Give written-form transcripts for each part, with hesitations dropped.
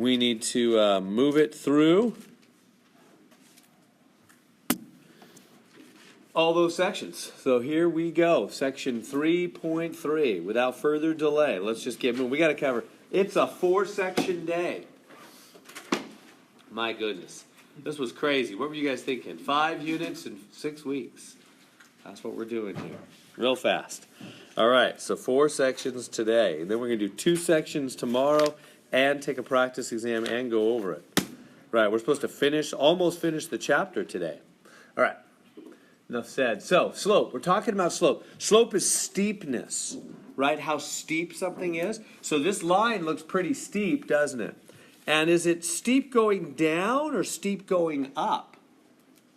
we need to move it through all those sections. So here we go, section 3.3. Without further delay, let's just get moving. We got to cover. It's a 4-section day. My goodness, this was crazy. What were you guys thinking? 5 units in 6 weeks. That's what we're doing here. Real fast. All right, so 4 sections today. And then we're going to do 2 sections tomorrow and take a practice exam and go over it. Right, we're supposed to almost finish the chapter today. All right, enough said. So, slope. We're talking about slope. Slope is steepness, right? How steep something is. So this line looks pretty steep, doesn't it? And is it steep going down or steep going up?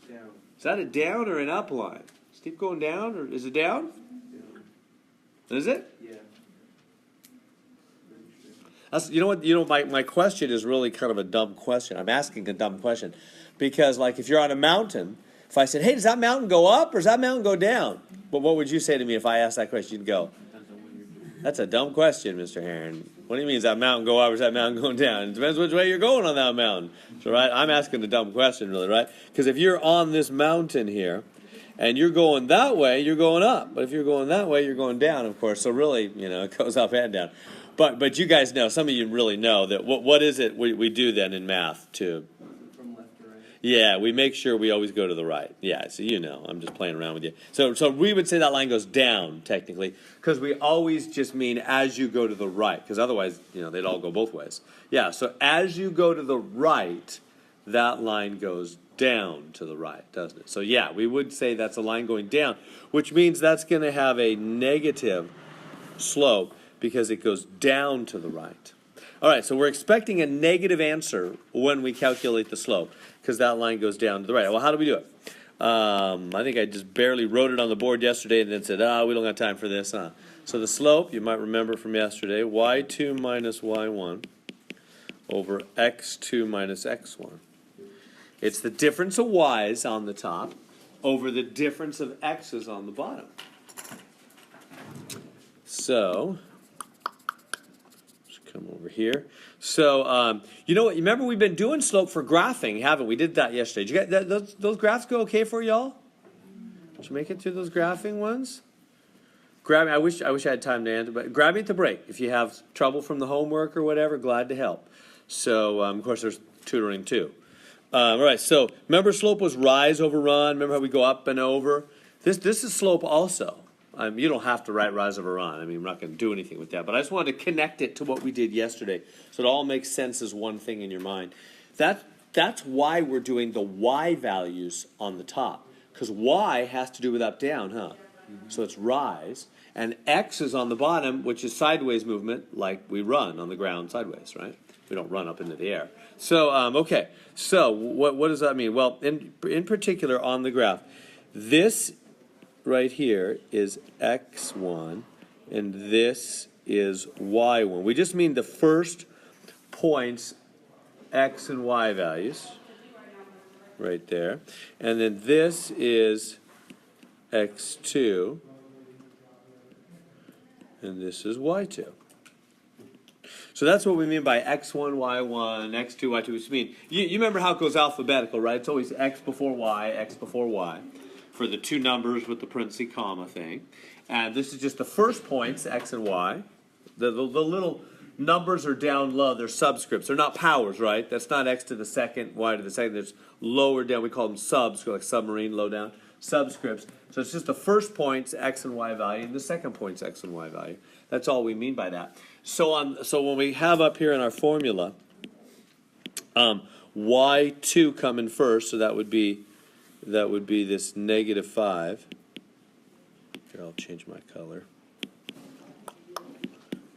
Down. Is that a down or an up line? Steep going down, or is it down? Down. Is it? Yeah. That's, you know what? My question is really kind of a dumb question. I'm asking a dumb question. Because, like, if you're on a mountain, if I said, hey, does that mountain go up or does that mountain go down? But what would you say to me if I asked that question? You'd go, that's a dumb question, Mr. Heron. What do you mean, does that mountain go up or is that mountain going down? It depends which way you're going on that mountain. So, right, I'm asking a dumb question, really, right? Because if you're on this mountain here, and you're going that way, you're going up. But if you're going that way, you're going down, of course. So really, it goes up and down. But you guys know, some of you really know that what is it we do then in math too? From left to right. Yeah, we make sure we always go to the right. Yeah, so I'm just playing around with you. So we would say that line goes down, technically, because we always just mean as you go to the right, because otherwise, they'd all go both ways. Yeah, so as you go to the right, that line goes down to the right, doesn't it? So yeah, we would say that's a line going down, which means that's going to have a negative slope because it goes down to the right. All right, so we're expecting a negative answer when we calculate the slope because that line goes down to the right. Well, how do we do it? I think I just barely wrote it on the board yesterday and then said, we don't got time for this, huh? So the slope, you might remember from yesterday, y2 minus y1 over x2 minus x1. It's the difference of y's on the top over the difference of x's on the bottom. So, just come over here. So, you know what? Remember we've been doing slope for graphing, haven't we? We did that yesterday. Did you get those graphs go okay for y'all? Did you make it through those graphing ones? I wish I had time to answer, but grab me at the break. If you have trouble from the homework or whatever, glad to help. So, of course, there's tutoring too. All right, so remember slope was rise over run. Remember how we go up and over? This is slope also. You don't have to write rise over run. I'm not going to do anything with that. But I just wanted to connect it to what we did yesterday so it all makes sense as one thing in your mind. That's why we're doing the y values on the top. Because y has to do with up, down, huh? So it's rise. And x is on the bottom, which is sideways movement, like we run on the ground sideways, right? We don't run up into the air. So, okay. So, what does that mean? Well, in particular on the graph, this right here is x1, and this is y1. We just mean the first points x and y values, right there. And then this is x2, and this is y2. So that's what we mean by x1, y1, x2, y2. Which mean you remember how it goes alphabetical, right? It's always x before y, for the two numbers with the parenthesis comma thing. And this is just the first points, x and y. The little numbers are down low. They're subscripts. They're not powers, right? That's not x to the second, y to the second. There's lower down. We call them subs, like submarine, low down. Subscripts. So it's just the first point's x and y value and the second point's x and y value. That's all we mean by that. So when we have up here in our formula, y2 coming first, so that would be this -5. Here, I'll change my color.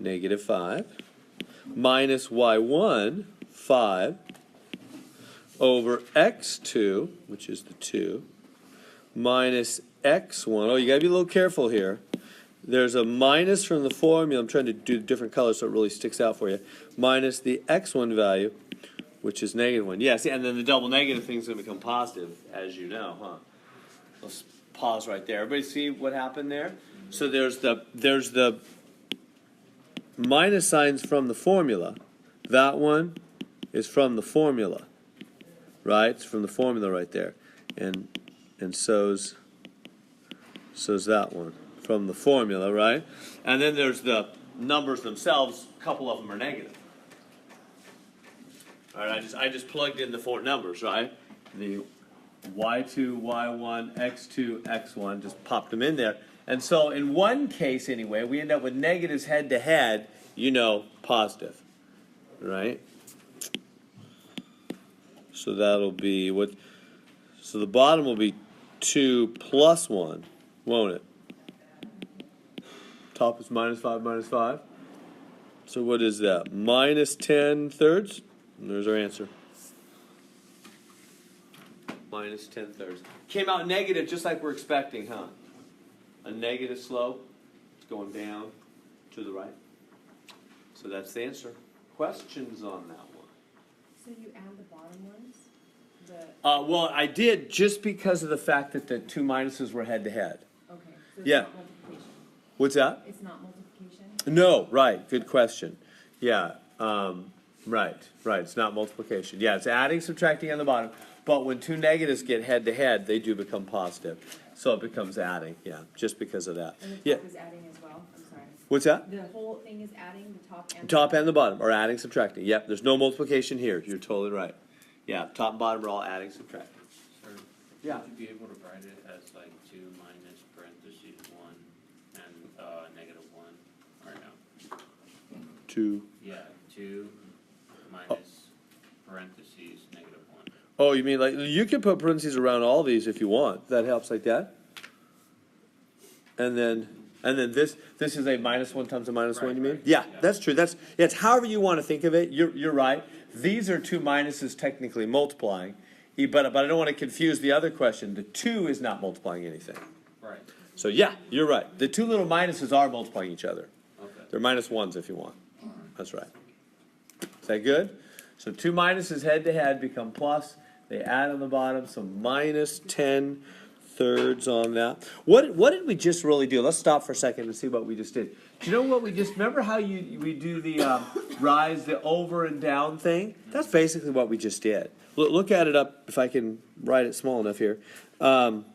-5 minus y1, 5, over x2, which is the 2, minus x1. Oh, you got to be a little careful here. There's a minus from the formula. I'm trying to do different colors so it really sticks out for you. Minus the x1 value, which is -1. Yeah, see, and then the double negative thing is going to become positive, as you know, huh? Let's pause right there. Everybody see what happened there? So there's the minus signs from the formula. That one is from the formula, right? It's from the formula right there. And so's that one from the formula, right? And then there's the numbers themselves. A couple of them are negative. All right, I just plugged in the four numbers, right? The y2, y1, x2, x1, just popped them in there. And so in one case anyway, we end up with negatives head to head, positive, right? So that'll be what, so the bottom will be 2 plus 1, won't it? Top is minus 5, minus 5. So what is that? Minus 10 thirds? And there's our answer. Minus 10 thirds. Came out negative just like we're expecting, huh? A negative slope. It's going down to the right. So that's the answer. Questions on that one? So you add the bottom ones? Well, I did just because of the fact that the two minuses were head to head. Okay. So it's Yeah. not multiplication. What's that? It's not multiplication? No, right. Good question. Yeah. Right. It's not multiplication. Yeah, it's adding, subtracting on the bottom. But when two negatives get head to head, they do become positive. So it becomes adding. Yeah, just because of that. And the top Yeah. is adding as well? I'm sorry. What's that? The whole thing is adding the top and Top and the bottom are adding, subtracting. Yep, there's no multiplication here. You're totally right. Yeah, top and bottom are all adding, subtracting. Sir, Yeah. would you be able to write it as like 2 minus parentheses 1 and negative 1? Or no? 2. Yeah, 2 minus parentheses negative 1. Oh, you mean like you can put parentheses around all these if you want. That helps like that. And then this is a minus 1 times a minus 1. You mean? Right. Yeah, Yeah. that's true. It's however you want to think of it. You're right. These are two minuses technically multiplying, but I don't want to confuse the other question. The 2 is not multiplying anything. Right. So yeah, you're right. The two little minuses are multiplying each other. Okay. They're minus 1s if you want. That's right. Is that good? So two minuses head to head become plus. They add on the bottom, so minus 10 thirds on that. What did we just really do? Let's stop for a second and see what we just did. Do you know what we just, remember how we do the rise, the over and down thing? That's basically what we just did. Look at it up, if I can write it small enough here. From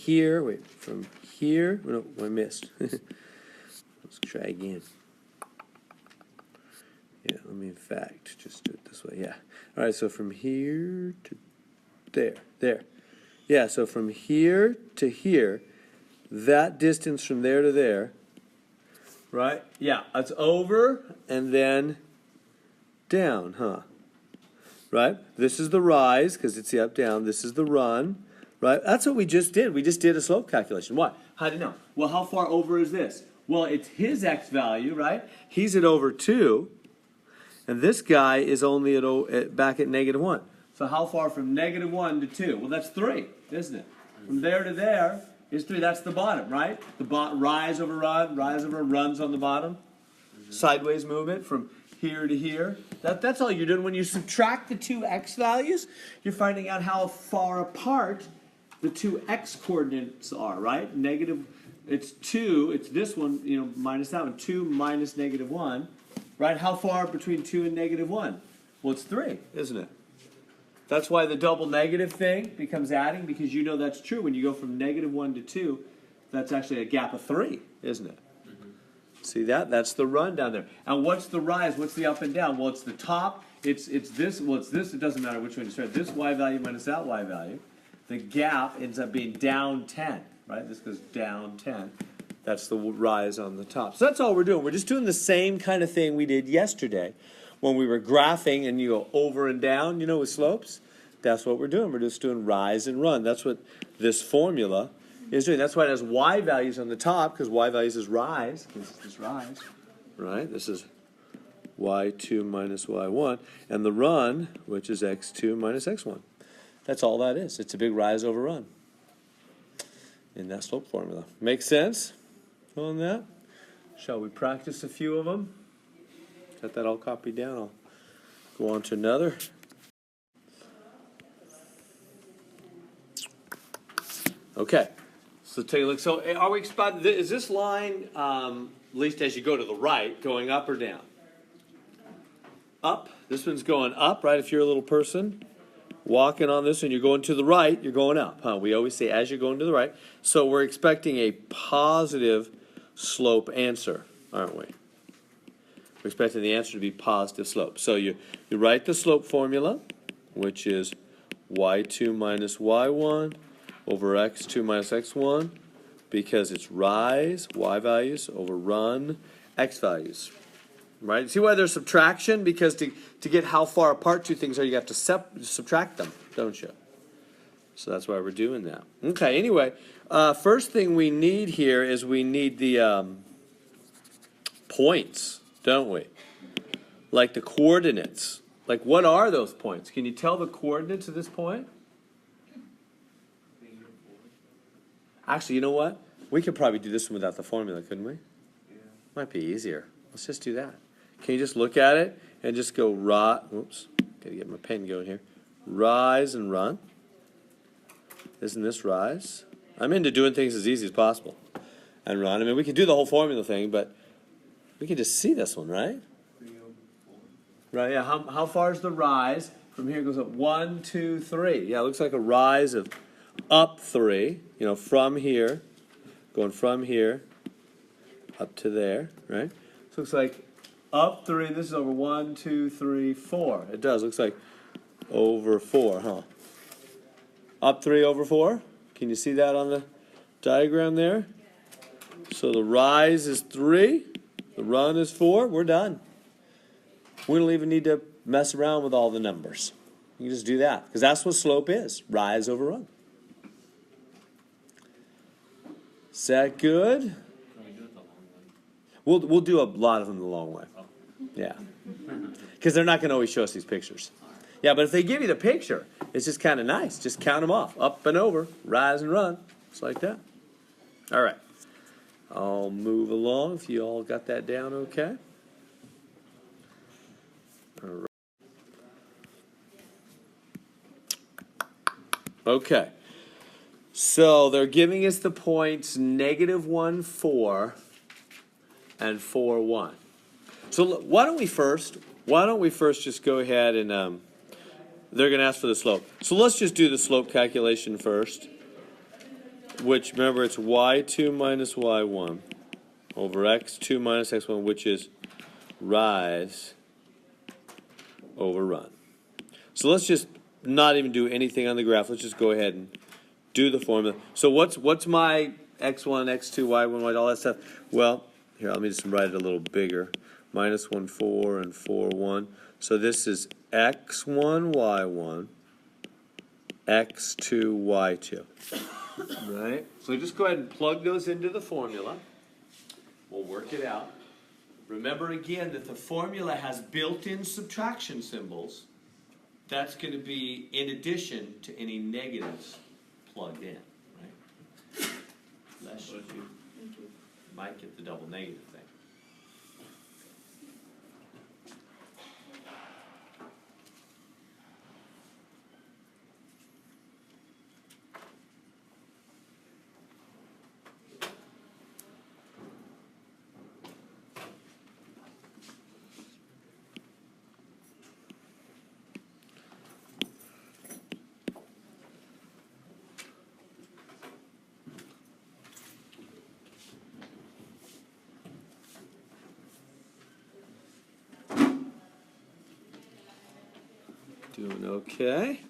here, no, I missed. Let's try again. Yeah, let me in fact just do it this way. Yeah. All right, so from here to there. Yeah, so from here to here, that distance from there to there, right? Yeah, that's over and then down, huh? Right? This is the rise because it's the up, down. This is the run, right? That's what we just did. We just did a slope calculation. Why? How do you know? Well, how far over is this? Well, it's his x value, right? He's at over 2. And this guy is only back at negative 1. So how far from negative 1 to 2? Well, that's 3, isn't it? From there to there is 3. That's the bottom, right? The rise over run, runs on the bottom. Sideways movement from here to here. That's all you're doing. When you subtract the two x values, you're finding out how far apart the two x coordinates are, right? Negative, it's 2. It's this one, minus that one. 2 minus negative 1. Right? How far between 2 and negative 1? Well, it's 3, isn't it? That's why the double negative thing becomes adding, because you know that's true. When you go from negative 1 to 2, that's actually a gap of 3, isn't it? Mm-hmm. See that? That's the run down there. And what's the rise? What's the up and down? Well, it's the top. It's this. Well, it's this. It doesn't matter which one you start. This y value minus that y value. The gap ends up being down 10, right? This goes down 10. That's the rise on the top. So that's all we're doing. We're just doing the same kind of thing we did yesterday when we were graphing and you go over and down, with slopes. That's what we're doing. We're just doing rise and run. That's what this formula is doing. That's why it has y values on the top, because y values is rise. This is this rise, right? This is y2 minus y1. And the run, which is x2 minus x1. That's all that is. It's a big rise over run in that slope formula. Make sense on that? Shall we practice a few of them? Got that all copied down. I'll go on to another. Okay, so take a look. So are we expecting, is this line, at least as you go to the right, going up or down? up. This one's going up, right? If you're a little person walking on this and you're going to the right, you're going up, huh? We always say as you're going to the right. So we're expecting a positive slope answer, aren't we? We're expecting the answer to be positive slope. So you write the slope formula, which is y2 minus y1 over x2 minus x1, because it's rise, y values, over run, x values. Right? See why there's subtraction? Because to get how far apart two things are, you have to subtract them, don't you? So that's why we're doing that. Okay, anyway, first thing we need here is we need the points, don't we? Like the coordinates. Like, what are those points? Can you tell the coordinates of this point? Actually, you know what? We could probably do this one without the formula, couldn't we? Yeah. Might be easier. Let's just do that. Can you just look at it and just go whoops, gotta get my pen going here. Rise and run. Isn't this rise? I'm into doing things as easy as possible. And run. I mean, we could do the whole formula thing, but we can just see this one, right? 3 over 4. Right, yeah. How far is the rise? From here it goes up 1, 2, 3. Yeah, it looks like a rise of up 3, you know, from here, going from here up to there, right? So it looks like up 3, and this is over 1, 2, 3, 4. It does. Looks like over 4, huh? Up 3 over 4. Can you see that on the diagram there? So the rise is 3, the run is 4. We're done. We don't even need to mess around with all the numbers. You can just do that, because that's what slope is. Rise over run. Is that good? Can we do it the long way? We'll do a lot of them the long way. Oh. Yeah. Because they're not going to always show us these pictures. Yeah, but if they give you the picture, it's just kind of nice. Just count them off. Up and over. Rise and run. Just like that. All right. I'll move along if you all got that down okay. All right. Okay. So they're giving us the points -1, 4 and 4, 1. So why don't we first just go ahead and they're going to ask for the slope. So let's just do the slope calculation first, which, remember, it's y2 minus y1 over x2 minus x1, which is rise over run. So let's just not even do anything on the graph. Let's just go ahead and do the formula. So what's my x1, x2, y1, y, all that stuff? Well, here, let me just write it a little bigger. -1, 4, and 4, 1. So this is x1, y1, x2, y2. Right? So just go ahead and plug those into the formula. We'll work it out. Remember again that the formula has built-in subtraction symbols. That's going to be in addition to any negatives plugged in, right? Unless you might get the double negative thing. Doing okay.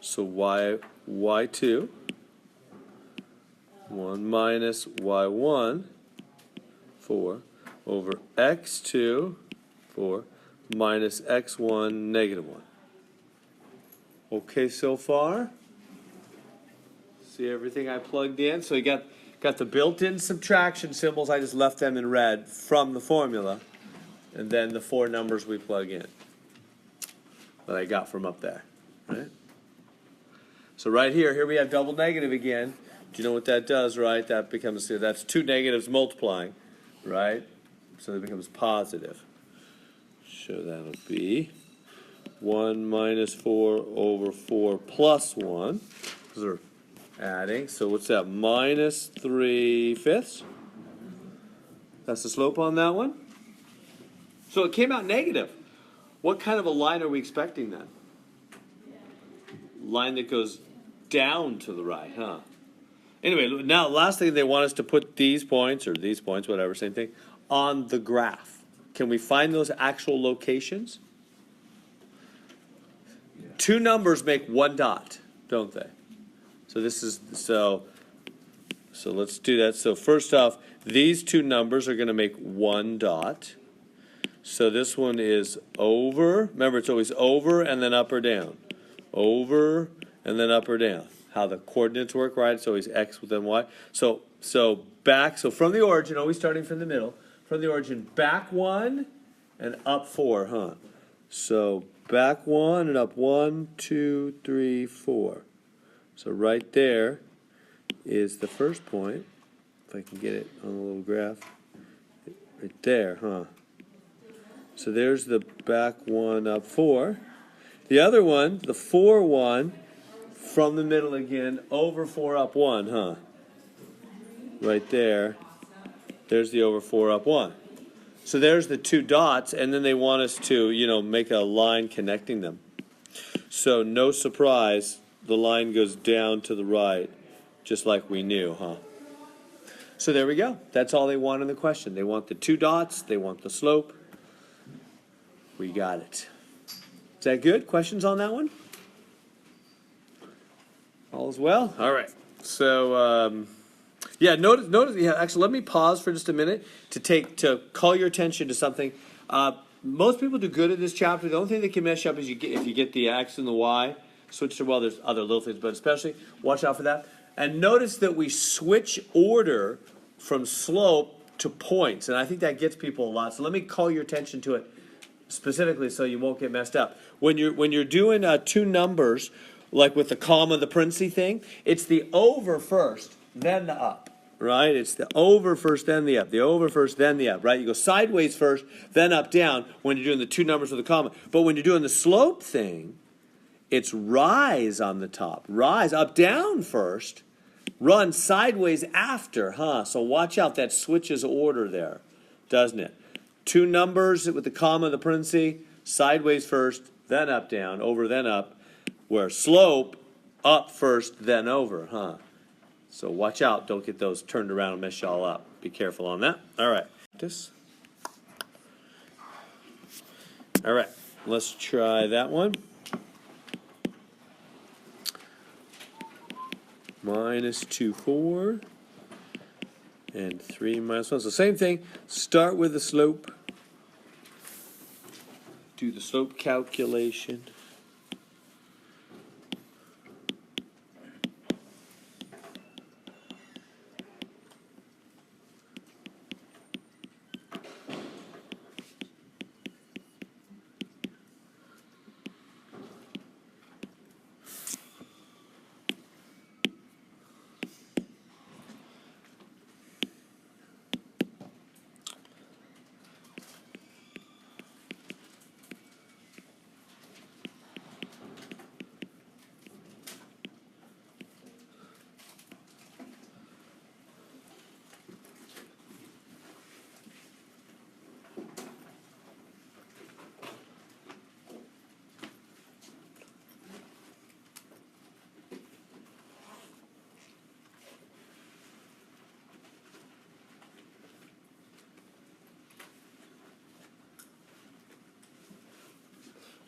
So y2, 1 minus y1, 4, over x2, 4, minus x1, -1. Okay so far? See everything I plugged in? So you got the built-in subtraction symbols. I just left them in red from the formula. And then the 4 numbers we plug in that I got from up there, right? So right here we have double negative again. Do you know what that does, right? That becomes, that's 2 negatives multiplying, right? So it becomes positive. So that'll be 1 minus 4 over 4 plus 1, because they're adding. So what's that? Minus 3/5. That's the slope on that one. So it came out negative. What kind of a line are we expecting then? Line that goes down to the right, huh? Anyway, now last thing, they want us to put these points, or these points, whatever, same thing, on the graph. Can we find those actual locations? Two numbers make one dot, don't they? So this is, so let's do that. So first off, these two numbers are going to make one dot. So this one is over. Remember, it's always over and then up or down. Over and then up or down. How the coordinates work, right? It's always x then y. So back, so from the origin, always starting from the middle. From the origin, back 1 and up 4, huh? So back 1 and up 1, 2, 3, 4. So right there is the first point. If I can get it on a little graph. Right there, huh? So there's the back 1 up 4. The other one, the 4 one, from the middle again, over 4 up 1, huh? Right there. There's the over 4 up 1. So there's the two dots, and then they want us to, make a line connecting them. So no surprise, the line goes down to the right, just like we knew, huh? So there we go. That's all they want in the question. They want the two dots, they want the slope. We got it. Is that good? Questions on that one? All is well? All right. So, notice, actually, let me pause for just a minute to call your attention to something. Most people do good at this chapter. The only thing that can mess you up is if you get the X and the Y switched to, well, there's other little things, but especially watch out for that. And notice that we switch order from slope to points, and I think that gets people a lot. So let me call your attention to it specifically so you won't get messed up. When you're doing two numbers, like with the comma, the parenthesis thing, it's the over first, then the up, right? It's the over first, then the up. The over first, then the up, right? You go sideways first, then up, down when you're doing the two numbers with the comma. But when you're doing the slope thing, it's rise on the top. Rise, up, down first, run sideways after, huh? So watch out, that switches order there, doesn't it? Two numbers with the comma, the parenthesis, sideways first, then up, down, over, then up, where slope, up first, then over, huh? So watch out, don't get those turned around and mess y'all up. Be careful on that. All right. All right, let's try that one. -2, 4, and 3 minus 1. So same thing, start with the slope. Do the slope calculation.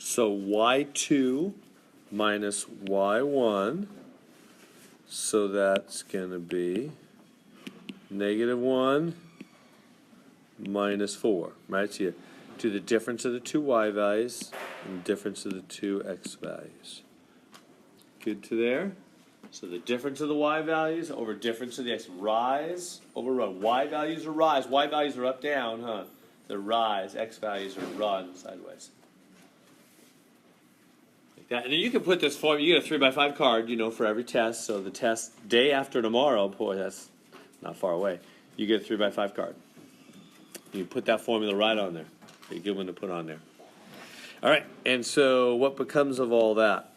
So y2 minus y1, so that's going to be -1 minus 4, right? So you do the difference of the two y values and the difference of the two x values. Good to there? So the difference of the y values over difference of the x. Rise over run. Y values are rise. Y values are up, down, huh? They're rise. X values are run sideways. Like that. And then you can put this form, you get a 3x5 card, for every test. So the test day after tomorrow, boy, that's not far away. You get a 3x5 card. You put that formula right on there. A good one to put on there. All right, and so what becomes of all that?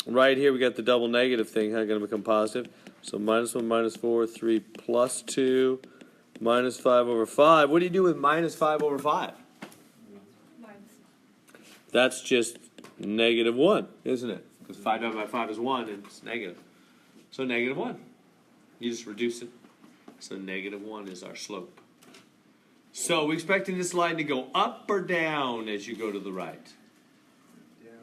Right here we got the double negative thing, going to become positive. So -1, -4, 3 plus 2, -5 over 5. What do you do with -5 over 5? That's just -1, isn't it? Because 5 divided by 5 is 1, and it's negative. So -1. You just reduce it. So -1 is our slope. So we're expecting this line to go up or down as you go to the right.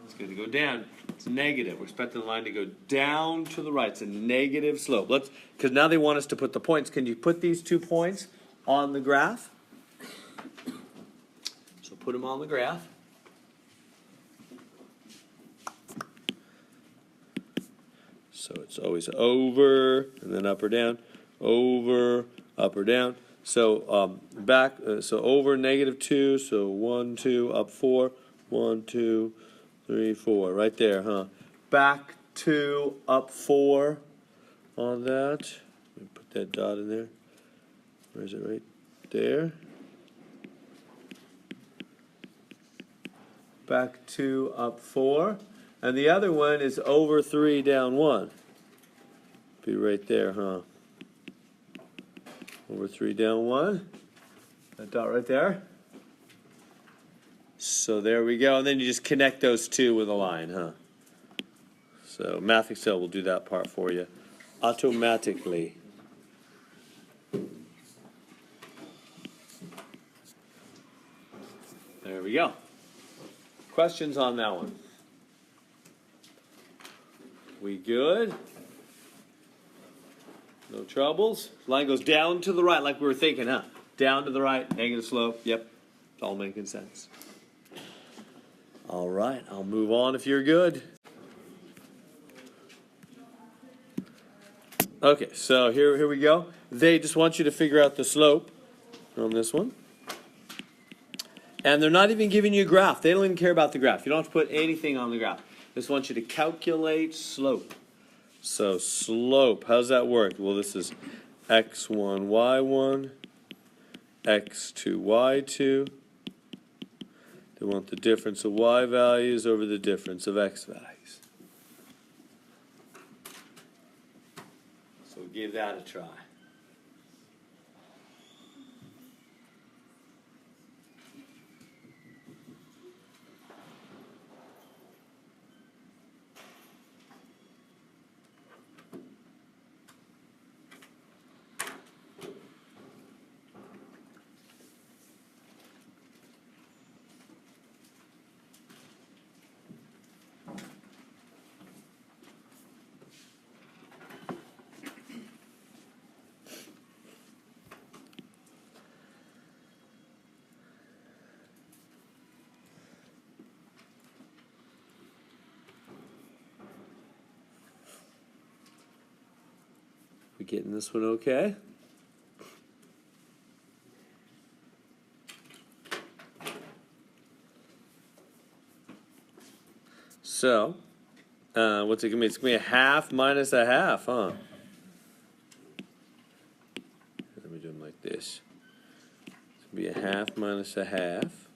It's going to go down. It's negative. We're expecting the line to go down to the right. It's a negative slope. Because now they want us to put the points. Can you put these 2 points on the graph? So put them on the graph. So it's always over and then up or down, over, up or down. So so over -2. So 1, 2, up 4, 1, 2, 3, 4, right there, huh? Back 2, up 4 on that. Let me put that dot in there. Where is it? Right there. Back 2, up 4. And the other one is over 3, down 1. Be right there, huh? Over 3, down 1. That dot right there. So there we go. And then you just connect those two with a line, huh? So Math Excel will do that part for you automatically. There we go. Questions on that one? We good? No troubles? Line goes down to the right like we were thinking, huh? Down to the right, negative slope. Yep, it's all making sense. All right, I'll move on if you're good. Okay, so here we go. They just want you to figure out the slope on this one. And they're not even giving you a graph. They don't even care about the graph. You don't have to put anything on the graph. They just want you to calculate slope. So slope, how does that work? Well, this is x1, y1, x2, y2. They want the difference of y values over the difference of x values. So give that a try. We getting this one okay? So, what's it going to be? It's going to be a half minus a half, huh? Let me do them like this. It's going to be a half minus a half.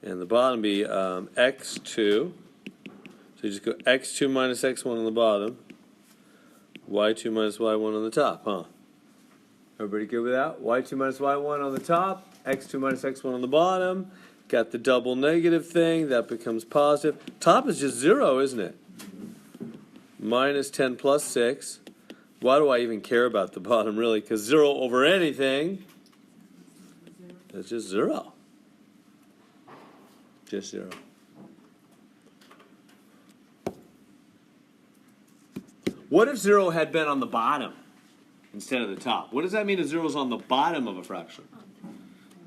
And the bottom be x2. So you just go x2 minus x1 on the bottom. Y2 minus y1 on the top, huh? Everybody good with that? Y2 minus y1 on the top, x2 minus x1 on the bottom. Got the double negative thing, that becomes positive. Top is just 0, isn't it? Minus 10 plus 6. Why do I even care about the bottom, really? Because 0 over anything is just 0. Just 0. What if 0 had been on the bottom instead of the top? What does that mean if 0 is on the bottom of a fraction?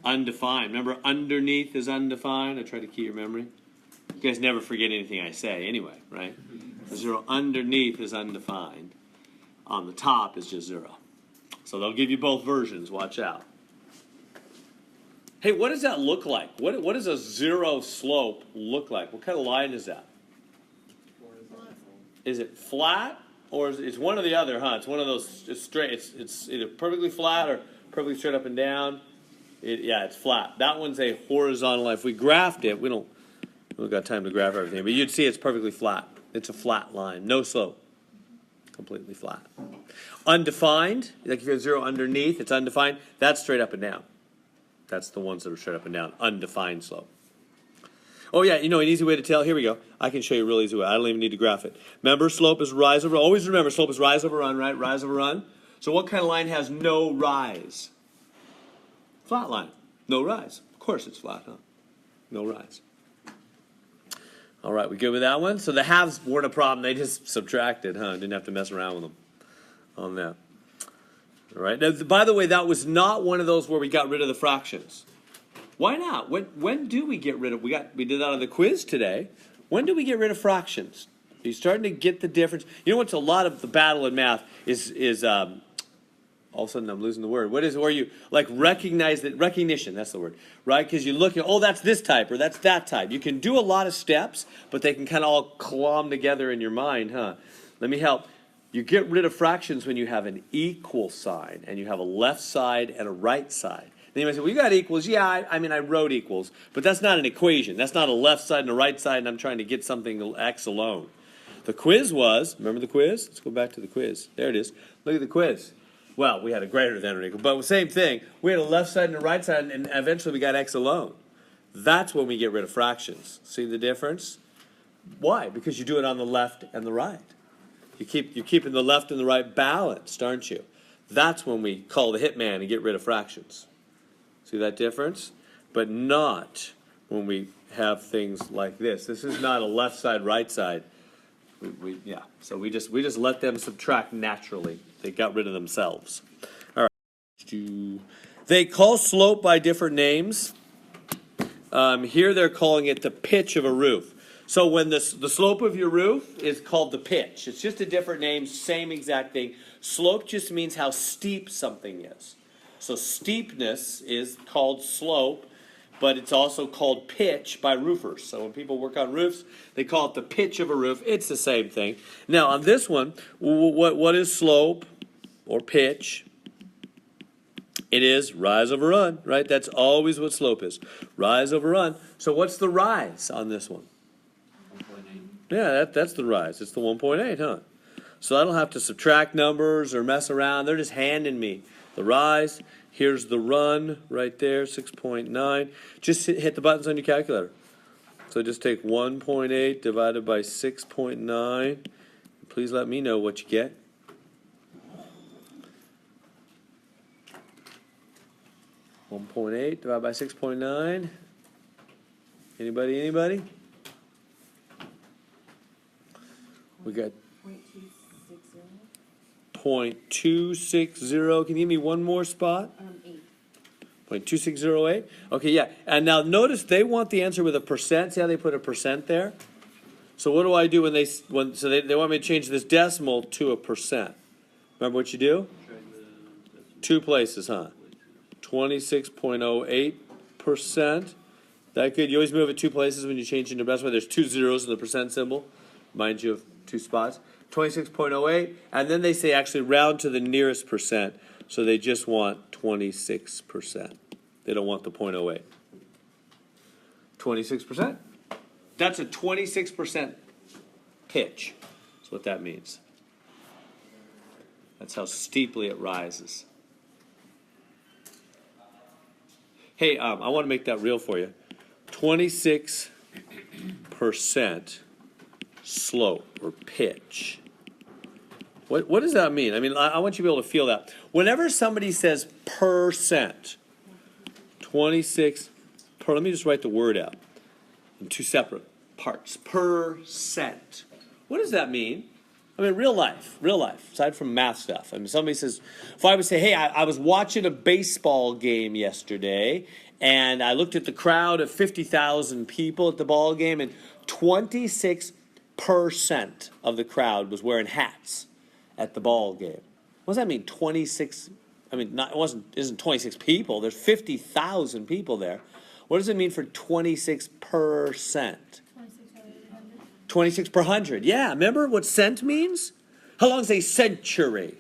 Undefined. Remember, underneath is undefined. I try to key your memory. You guys never forget anything I say anyway, right? 0 underneath is undefined. On the top is just 0. So they'll give you both versions. Watch out. Hey, what does that look like? What does a 0 slope look like? What kind of line is that? Is it flat? Or it's one or the other, huh? It's one of those. It's straight. It's either perfectly flat or perfectly straight up and down. Yeah, it's flat. That one's a horizontal line. If we graphed it, we don't got time to graph everything, but you'd see it's perfectly flat. It's a flat line, no slope, completely flat. Undefined, like if you have 0 underneath, it's undefined. That's straight up and down. That's the ones that are straight up and down. Undefined slope. Oh yeah, an easy way to tell. Here we go. I can show you a real easy way. I don't even need to graph it. Remember, slope is rise over. Always remember, slope is rise over run, right? Rise over run. So what kind of line has no rise? Flat line. No rise. Of course it's flat, huh? No rise. All right, we good with that one? So the halves weren't a problem. They just subtracted, huh? Didn't have to mess around with them on that. All right. Now, by the way, that was not one of those where we got rid of the fractions. Why not? When do we get rid of? We did that on the quiz today. When do we get rid of fractions? Are you starting to get the difference? You know what's a lot of the battle in math is all of a sudden I'm losing the word. What is it where you like recognize that recognition? That's the word, right? Because you look at, oh, that's this type or that's that type. You can do a lot of steps, but they can kind of all clomb together in your mind, huh? Let me help. You get rid of fractions when you have an equal sign and you have a left side and a right side. Then you might say, well, you got equals. Yeah, I wrote equals, but that's not an equation. That's not a left side and a right side, and I'm trying to get something x alone. The quiz was, remember the quiz? Let's go back to the quiz. There it is. Look at the quiz. Well, we had a greater than or equal, but same thing. We had a left side and a right side, and eventually we got x alone. That's when we get rid of fractions. See the difference? Why? Because you do it on the left and the right. You're keeping the left and the right balanced, aren't you? That's when we call the hitman and get rid of fractions. See that difference? But not when we have things like this. This is not a left side, right side. So we just let them subtract naturally. They got rid of themselves. All right. They call slope by different names. Here they're calling it the pitch of a roof. So when the slope of your roof is called the pitch. It's just a different name, same exact thing. Slope just means how steep something is. So steepness is called slope, but it's also called pitch by roofers. So when people work on roofs, they call it the pitch of a roof. It's the same thing. Now on this one, what is slope or pitch? It is rise over run, right? That's always what slope is. Rise over run. So what's the rise on this one? 1.8. Yeah, that's the rise. It's the 1.8, huh? So I don't have to subtract numbers or mess around. They're just handing me the rise. Here's the run right there, 6.9. Just hit the buttons on your calculator. So just take 1.8 divided by 6.9. Please let me know what you get. .8 divided by 6.9. Anybody? We got 0.260. Can you give me one more spot? 8. 0.2608. Okay, yeah. And now notice they want the answer with a percent. See how they put a percent there? So what do I do when they want me to change this decimal to a percent? Remember what you do? Two places, huh? 26.08%. That good? You always move it two places when you change into decimal. There's two zeros in the percent symbol. Mind you of two spots. 26.08. And then they say actually round to the nearest percent. So they just want 26%. They don't want the 0.08. 26%. That's a 26% pitch. That's what that means. That's how steeply it rises. Hey, I want to make that real for you. 26% slope or pitch. What does that mean? I mean, I want you to be able to feel that. Whenever somebody says percent, 26 per, let me just write the word out in two separate parts. Percent. What does that mean? I mean, real life, aside from math stuff. I mean, somebody says, if I would say, hey, I was watching a baseball game yesterday, and I looked at the crowd of 50,000 people at the ball game, and 26% of the crowd was wearing hats at the ball game. What does that mean, 26? I mean, isn't 26 people. There's 50,000 people there. What does it mean for 26%? 26 per 100. Yeah, remember what cent means? How long is a century?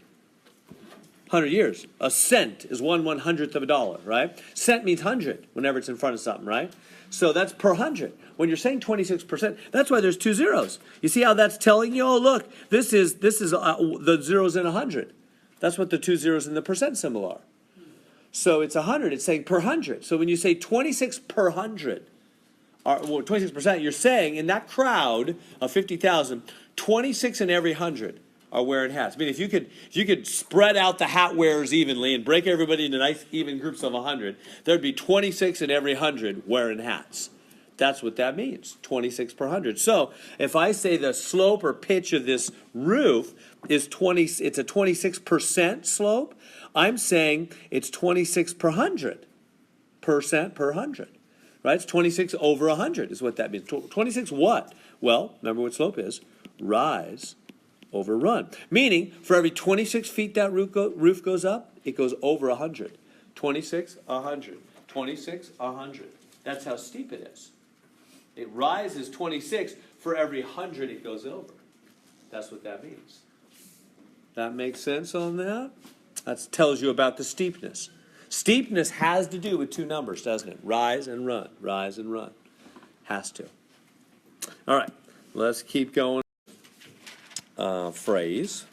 100 years. A cent is 1/100th of a dollar, right? Cent means 100 whenever it's in front of something, right? So that's per 100. When you're saying 26%, that's why there's two zeros. You see how that's telling you? Oh, look, this is the zeros in 100. That's what the two zeros in the percent symbol are. So it's 100. It's saying per 100. So when you say 26 per 100, well, 26%, you're saying in that crowd of 50,000, 26 in every 100 are wearing hats. I mean, if you could spread out the hat wearers evenly and break everybody into nice even groups of 100, there'd be 26 in every 100 wearing hats. That's what that means, 26 per 100. So if I say the slope or pitch of this roof is it's a 26% slope, I'm saying it's 26 per 100%, per 100. Right? It's 26 over 100 is what that means. 26 what? Well, remember what slope is. Rise over run. Meaning, for every 26 feet that roof goes up, it goes over 100. 26, 100. 26, 100. That's how steep it is. It rises 26 for every 100 it goes over. That's what that means. That makes sense on that? That tells you about the steepness. Steepness has to do with two numbers, doesn't it? Rise and run. Rise and run. Has to. All right. Let's keep going. Phrase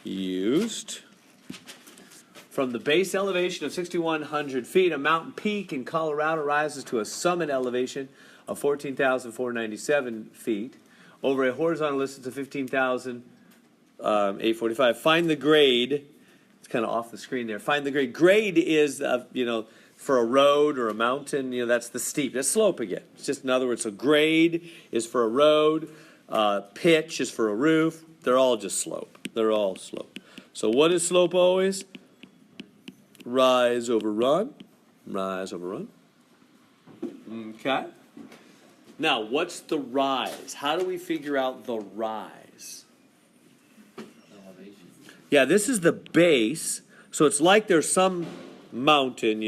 used. From the base elevation of 6,100 feet, a mountain peak in Colorado rises to a summit elevation of 14,497 feet over a horizontal distance of 15,845. Find the grade. It's kind of off the screen there. Find the grade. Grade is, for a road or a mountain, that's the steep. That's slope again. It's just, in other words, a grade is for a road. Pitch is for a roof. They're all just slope. They're all slope. So what is slope always? Rise over run. Rise over run. Okay. Now, what's the rise? How do we figure out the rise? Elevation. Yeah, this is the base. So it's like there's some mountain,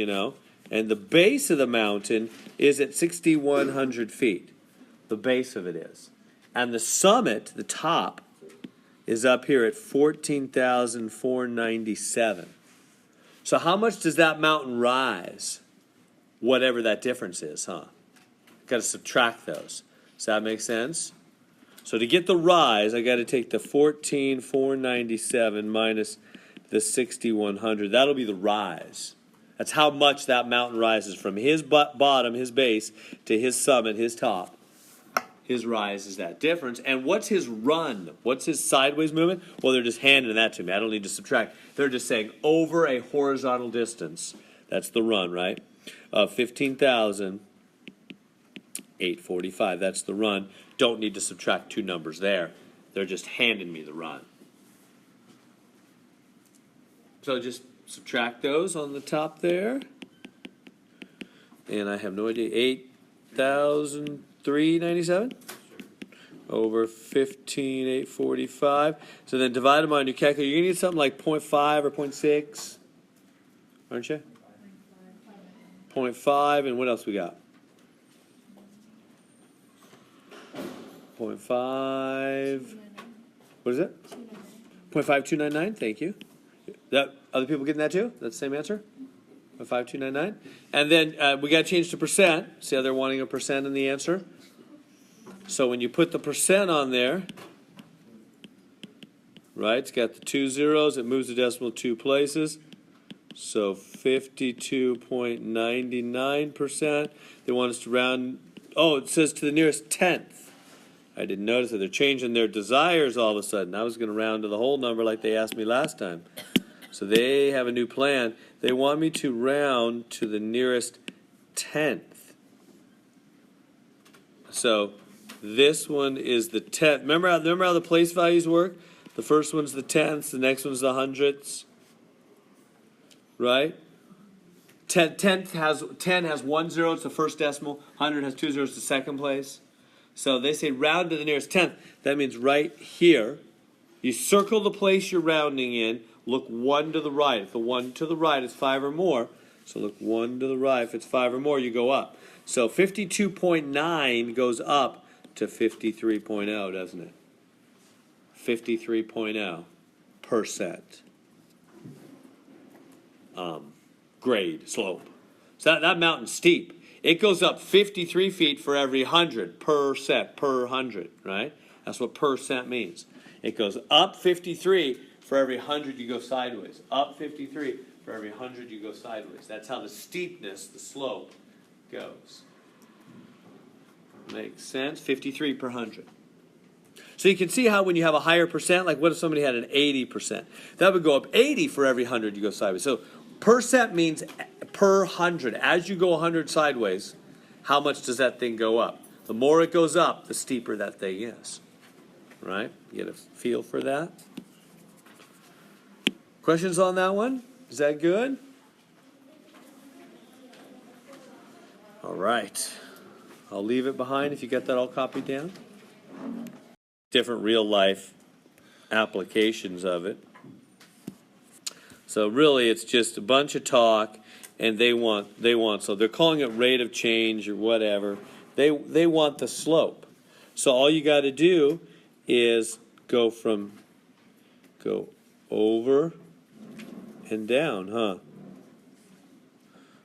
and the base of the mountain is at 6,100 feet. The base of it is. And the summit, the top, is up here at 14,497. So how much does that mountain rise? Whatever that difference is, huh? Got to subtract those. Does that make sense? So to get the rise, I got to take the 14,497 minus the 6,100. That'll be the rise. That's how much that mountain rises from his bottom, his base, to his summit, his top. His rise is that difference. And what's his run? What's his sideways movement? Well, they're just handing that to me. I don't need to subtract. They're just saying over a horizontal distance. That's the run, right? Of 15,845. That's the run. Don't need to subtract two numbers there. They're just handing me the run. So just subtract those on the top there. And I have no idea. 8,397 over 15,845. So then divide them on your calculator. You're going to need something like 0.5 or 0.6, aren't you? 0.5, and what else we got? 0.5. What is it? 0.5299. Thank you. That other people getting that too? That's the same answer? 0.5299. And then we got to change to percent. See how they're wanting a percent in the answer? So when you put the percent on there, right, it's got the two zeros. It moves the decimal two places. So 52.99%. They want us to round. Oh, it says to the nearest tenth. I didn't notice that they're changing their desires all of a sudden. I was going to round to the whole number like they asked me last time. So they have a new plan. They want me to round to the nearest tenth. So this one is the tenth. Remember how the place values work? The first one's the tenths. The next one's the hundredths. Right? 10 has 1 zero. It's the first decimal. 100 has 2 zeros. It's the second place. So they say round to the nearest tenth. That means right here. You circle the place you're rounding in. Look 1 to the right. If the 1 to the right is 5 or more, so look 1 to the right. If it's 5 or more, you go up. So 52.9 goes up to 53.0, doesn't it? 53.0%. Grade, slope. So that mountain's steep. It goes up 53 feet for every 100 per 100, right? That's what percent means. It goes up 53 for every 100 you go sideways. Up 53 for every 100 you go sideways. That's how the steepness, the slope, goes. Makes sense. 53 per 100. So you can see how when you have a higher percent, like what if somebody had an 80%? That would go up 80 for every 100 you go sideways. So percent means per 100. As you go 100 sideways, how much does that thing go up? The more it goes up, the steeper that thing is. Right? You get a feel for that? Questions on that one? Is that good? All right. I'll leave it behind if you get that all copied down. Different real life applications of it. So really it's just a bunch of talk, and they want so they're calling it rate of change or whatever. They want the slope. So all you got to do is go over and down, huh?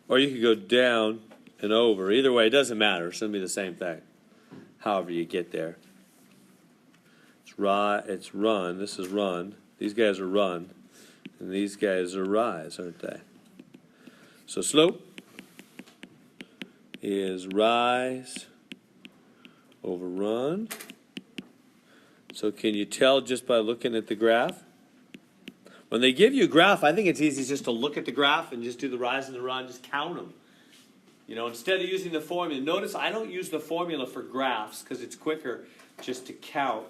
Or you could go down and over. Either way, it doesn't matter. It's going to be the same thing. However you get there. It's run. This is run. These guys are run. And these guys are rise, aren't they? So slope is rise over run. So can you tell just by looking at the graph? When they give you a graph, I think it's easy just to look at the graph and just do the rise and the run, just count them. You know, instead of using the formula. Notice I don't use the formula for graphs because it's quicker just to count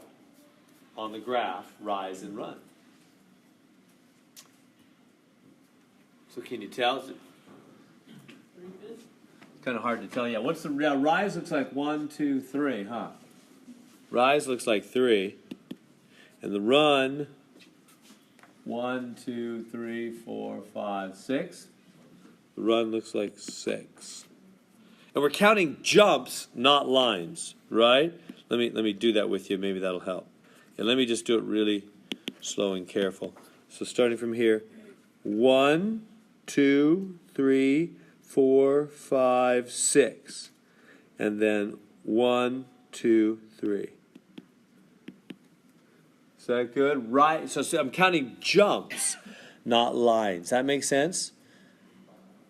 on the graph, rise and run. So can you tell? It's kind of hard to tell. Yeah, what's the rise? Looks like 1, 2, 3, huh? Rise looks like 3, and the run 1, 2, 3, 4, 5, 6. The run looks like 6. And we're counting jumps, not lines, right? Let me do that with you. Maybe that'll help. And let me just do it really slow and careful. So starting from here, 1, 2, 3, 4, 5, 6. And then 1, 2, 3. Is that good? Right. So I'm counting jumps, not lines. That makes sense?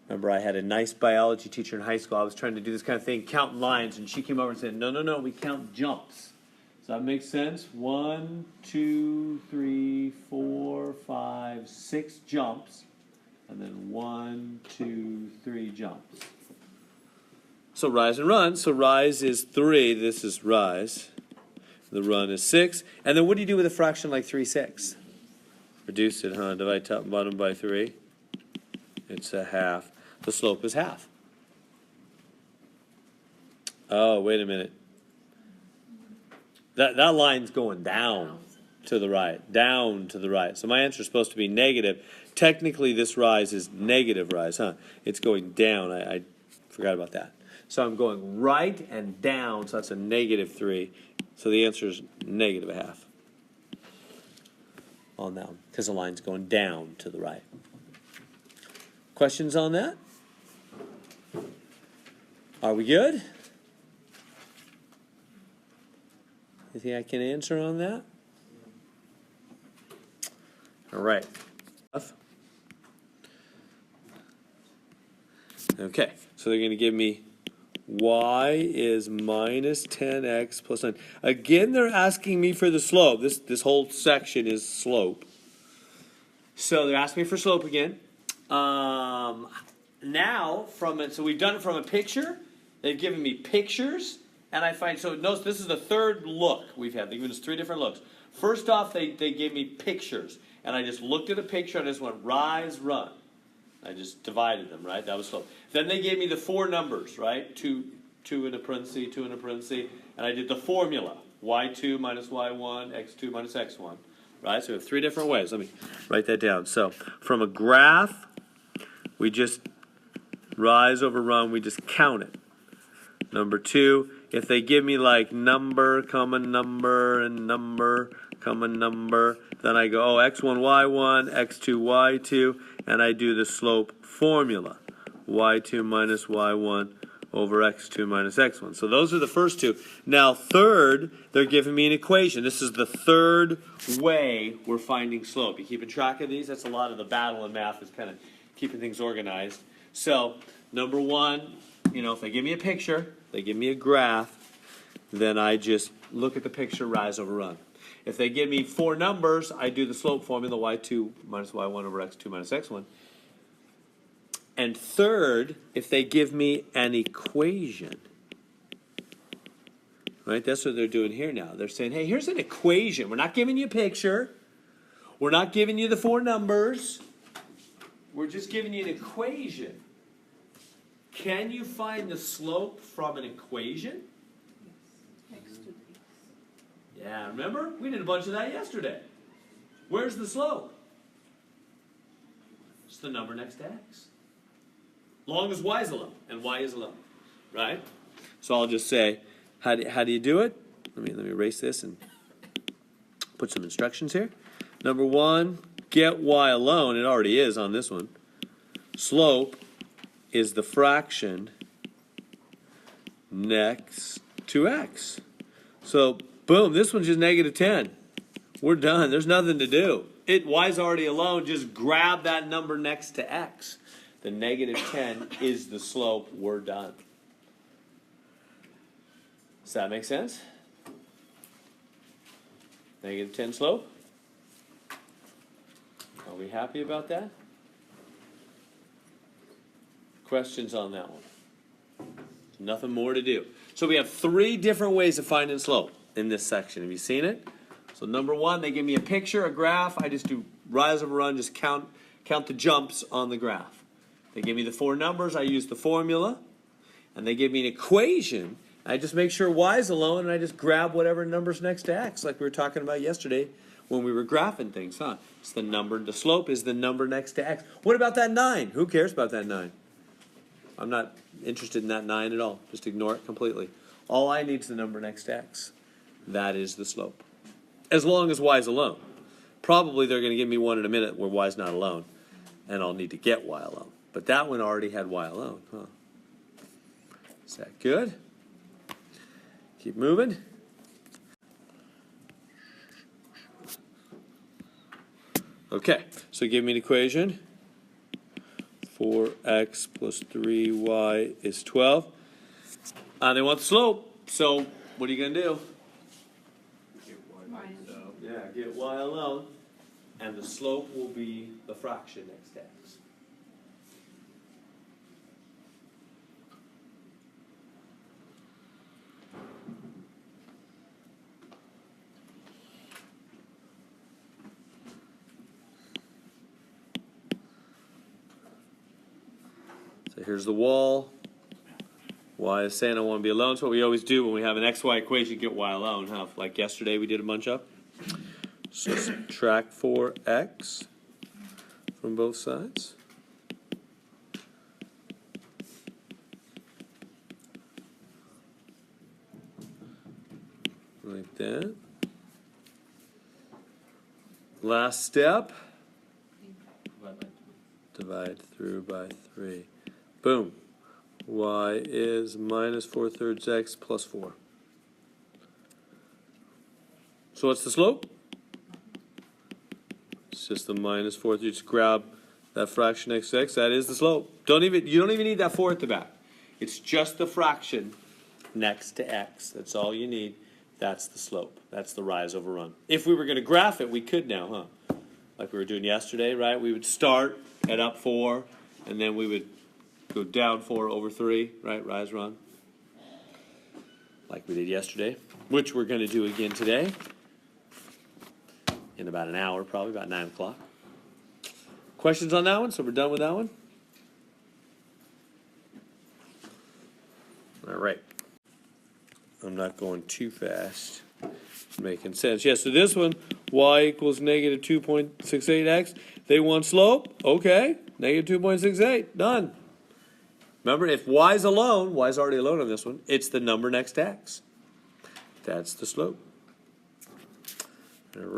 Remember, I had a nice biology teacher in high school. I was trying to do this kind of thing, count lines, and she came over and said, no, we count jumps. Does that make sense? 1, 2, 3, 4, 5, 6 jumps, and then 1, 2, 3 jumps. So rise and run. So rise is 3. This is rise. The run is 6. And then what do you do with a fraction like 3/6? Reduce it, huh? Divide top and bottom by 3. It's a half. The slope is half. Oh, wait a minute. That line's going down to the right. Down to the right. So my answer is supposed to be negative. Technically, this rise is negative rise, huh? It's going down. I forgot about that. So I'm going right and down, so that's a negative 3. So the answer is negative a half on that one, because the line's going down to the right. Questions on that? Are we good? Anything I can answer on that? All right. Okay, so they're going to give me y is minus 10x plus 9. Again, they're asking me for the slope. This whole section is slope. So they're asking me for slope again. Now, so we've done it from a picture. They've given me pictures. And I find, so notice this is the third look we've had. They've given us 3 different looks. First off, they gave me pictures. And I just looked at a picture and I just went rise, run. I just divided them, right? That was slope. Then they gave me the 4 numbers, right? 2 in a parenthesis, 2 in a parenthesis. And I did the formula. y2 minus y1, x2 minus x1. Right? So we have 3 different ways. Let me write that down. So from a graph, we just rise over run, we just count it. Number 2, if they give me like number, comma number, and number, comma number, then I go, x1, y1, x2, y2, and I do the slope formula. y2 minus y1 over x2 minus x1. So those are the first 2. Now third, they're giving me an equation. This is the third way we're finding slope. You keeping track of these? That's a lot of the battle in math, is kind of keeping things organized. So number 1, if they give me a picture, they give me a graph, then I just look at the picture, rise over run. If they give me four numbers, I do the slope formula, y2 minus y1 over x2 minus x1. And third, if they give me an equation, right? That's what they're doing here now. They're saying, hey, here's an equation. We're not giving you a picture. We're not giving you the four numbers. We're just giving you an equation. Can you find the slope from an equation? Next to the Yeah, remember? We did a bunch of that yesterday. Where's the slope? It's the number next to x. Long as y is alone, and y is alone, right? So I'll just say, how do you do it? Let me erase this and put some instructions here. Number one, get y alone. It already is on this one. Slope is the fraction next to x. So, boom, this one's just negative 10. We're done. There's nothing to do. Y's already alone. Just grab that number next to x. The negative 10 is the slope. We're done. Does that make sense? Negative 10 slope? Are we happy about that? Questions on that one? Nothing more to do. So we have three different ways of finding slope in this section. Have you seen it? So number one, they give me a picture, a graph. I just do rise over run, just count the jumps on the graph. They give me the four numbers. I use the formula. And they give me an equation. I just make sure y is alone, and I just grab whatever number's next to x, like we were talking about yesterday when we were graphing things, huh? It's the number, the slope is the number next to x. What about that 9? Who cares about that 9? I'm not interested in that 9 at all. Just ignore it completely. All I need is the number next to x. That is the slope. As long as y is alone. Probably they're going to give me one in a minute where y is not alone, and I'll need to get y alone. But that one already had y alone, huh? Is that good? Keep moving. Okay, so give me an equation. 4x plus 3y is 12. They want the slope, so what are you going to do? Get y Y. by itself. Yeah, get y alone, and the slope will be the fraction next to x. So here's the wall. Y is saying I want to be alone. It's what we always do when we have an xy equation, get y alone. Huh? Like yesterday we did a bunch of. So subtract 4x from both sides. Like that. Last step. Divide through by 3. Boom. Y is minus 4/3 x plus 4. So what's the slope? It's just the minus 4/3. Just grab that fraction next to x. That is the slope. You don't even need that 4 at the back. It's just the fraction next to x. That's all you need. That's the slope. That's the rise over run. If we were going to graph it, we could now, huh? Like we were doing yesterday, right? We would start at up 4, and then we would go down 4 over 3, right? Rise, run. Like we did yesterday, which we're going to do again today. In about an hour, probably, about 9 o'clock. Questions on that one? So we're done with that one? All right. I'm not going too fast. Making sense. Yeah, so this one, y equals negative 2.68x. They want slope. Okay, negative 2.68. Done. Remember, if y's alone, y's already alone on this one, it's the number next to x. That's the slope. All right.